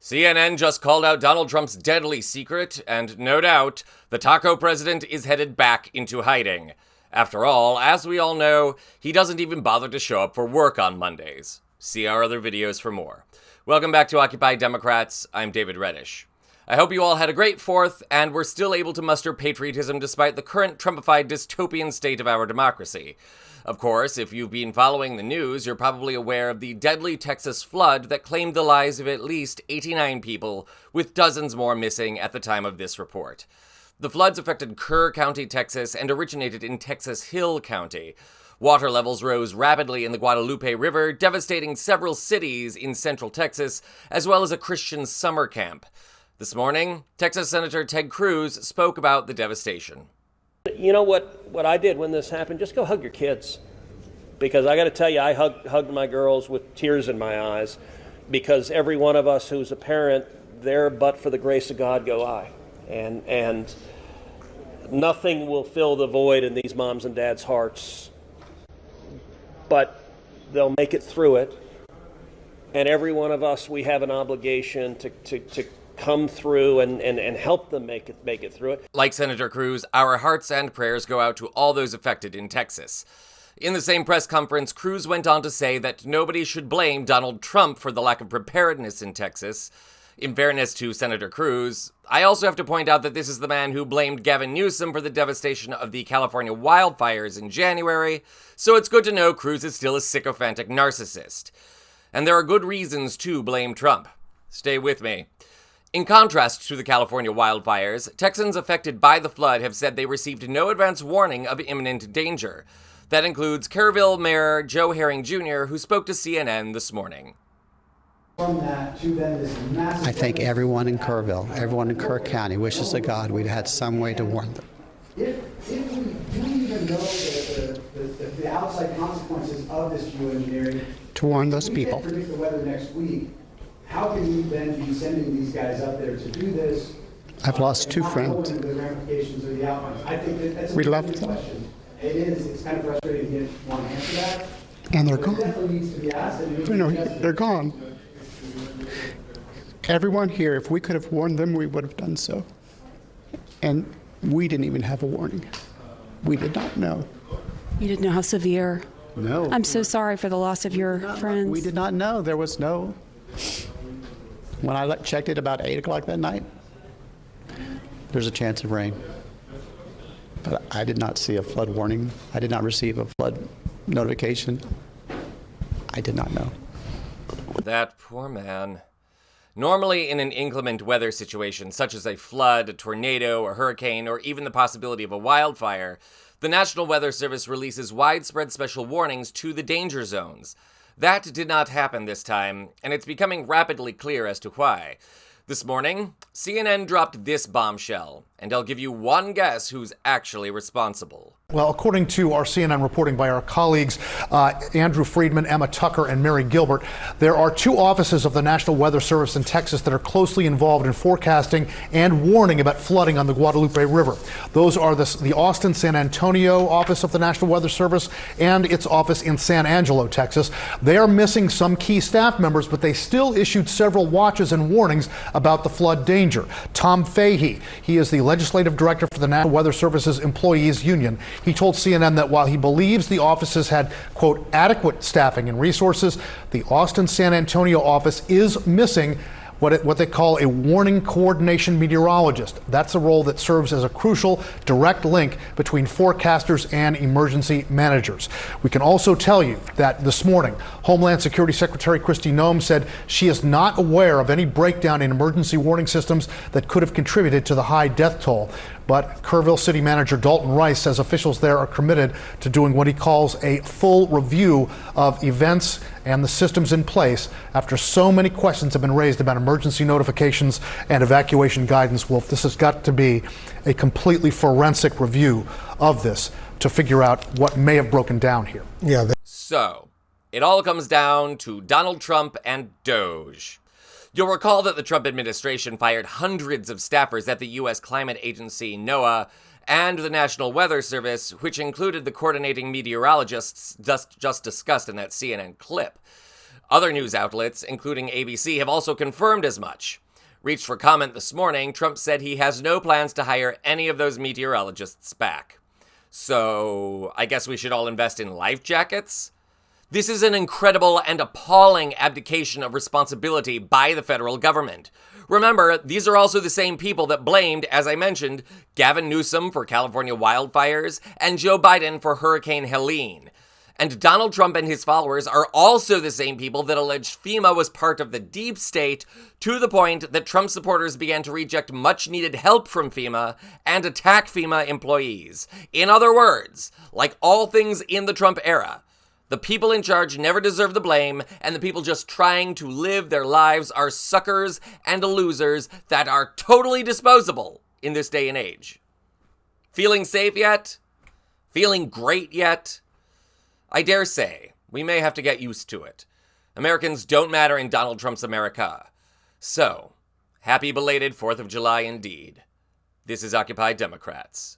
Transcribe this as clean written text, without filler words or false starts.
CNN just called out Donald Trump's deadly secret, and no doubt, the taco president is headed back into hiding. After all, as we all know, he doesn't even bother to show up for work on Mondays. See our other videos for more. Welcome back to Occupy Democrats. I'm David Reddish. I hope you all had a great 4th and were still able to muster patriotism despite the current Trumpified dystopian state of our democracy. Of course, if you've been following the news, you're probably aware of the deadly Texas flood that claimed the lives of at least 89 people, with dozens more missing at the time of this report. The floods affected Kerr County, Texas, and originated in Texas Hill County. Water levels rose rapidly in the Guadalupe River, devastating several cities in central Texas, as well as a Christian summer camp. This morning, Texas Senator Ted Cruz spoke about the devastation. You know what I did when this happened? Just go hug your kids. Because I got to tell you, I hugged my girls with tears in my eyes, because every one of us who's a parent, there but for the grace of God go I. And nothing will fill the void in these moms and dads' hearts, but they'll make it through it. And every one of us, we have an obligation to come through and help them make it through it. Like Senator Cruz, our hearts and prayers go out to all those affected in Texas. In the same press conference, Cruz went on to say that nobody should blame Donald Trump for the lack of preparedness in Texas. In fairness to Senator Cruz, I also have to point out that this is the man who blamed Gavin Newsom for the devastation of the California wildfires in January, so it's good to know Cruz is still a sycophantic narcissist. And there are good reasons to blame Trump. Stay with me. In contrast to the California wildfires, Texans affected by the flood have said they received no advance warning of imminent danger. That includes Kerrville Mayor Joe Herring Jr., who spoke to CNN this morning. I think everyone in Kerrville, everyone in Kerr County wishes to God we'd had some way to warn them. If we do even know the outside consequences of this geoengineering, to warn those people. We can't predict the weather next week. How can we then be sending these guys up there to do this? I've lost two friends. The ramifications or the outcomes. I think that's a We love good them. question. It is. It's kind of frustrating to get one answer to that. And they're But gone. it definitely needs to be asked. They're gone. Everyone here, if we could have warned them, we would have done so. And we didn't even have a warning. We did not know. You didn't know how severe. No. I'm so sorry for the loss of your friends. We did not know. There was no. When I checked it about 8 o'clock that night, there's a chance of rain. But I did not see a flood warning. I did not receive a flood notification. I did not know. That poor man. Normally, in an inclement weather situation, such as a flood, a tornado, a hurricane, or even the possibility of a wildfire, the National Weather Service releases widespread special warnings to the danger zones. That did not happen this time, and it's becoming rapidly clear as to why. This morning, CNN dropped this bombshell, and I'll give you one guess who's actually responsible. Well, according to our CNN reporting by our colleagues, Andrew Friedman, Emma Tucker, and Mary Gilbert, there are 2 offices of the National Weather Service in Texas that are closely involved in forecasting and warning about flooding on the Guadalupe River. Those are the Austin, San Antonio office of the National Weather Service and its office in San Angelo, Texas. They are missing some key staff members, but they still issued several watches and warnings about the flood danger. Tom Fahey, he is the legislative director for the National Weather Service's Employees Union. He told CNN that while he believes the offices had, quote, adequate staffing and resources, the Austin San Antonio office is missing what they call a warning coordination meteorologist. That's a role that serves as a crucial direct link between forecasters and emergency managers. We can also tell you that this morning, Homeland Security Secretary Kristi Noem said she is not aware of any breakdown in emergency warning systems that could have contributed to the high death toll. But Kerrville City Manager Dalton Rice says officials there are committed to doing what he calls a full review of events and the systems in place after so many questions have been raised about emergency notifications and evacuation guidance. Wolf, this has got to be a completely forensic review of this to figure out what may have broken down here. So, it all comes down to Donald Trump and Doge. You'll recall that the Trump administration fired hundreds of staffers at the U.S. climate agency, NOAA, and the National Weather Service, which included the coordinating meteorologists just discussed in that CNN clip. Other news outlets, including ABC, have also confirmed as much. Reached for comment this morning, Trump said he has no plans to hire any of those meteorologists back. So, I guess we should all invest in life jackets? This is an incredible and appalling abdication of responsibility by the federal government. Remember, these are also the same people that blamed, as I mentioned, Gavin Newsom for California wildfires and Joe Biden for Hurricane Helene. And Donald Trump and his followers are also the same people that alleged FEMA was part of the deep state, to the point that Trump supporters began to reject much-needed help from FEMA and attack FEMA employees. In other words, like all things in the Trump era, the people in charge never deserve the blame, and the people just trying to live their lives are suckers and losers that are totally disposable in this day and age. Feeling safe yet? Feeling great yet? I dare say, we may have to get used to it. Americans don't matter in Donald Trump's America. So, happy belated 4th of July indeed. This is Occupy Democrats.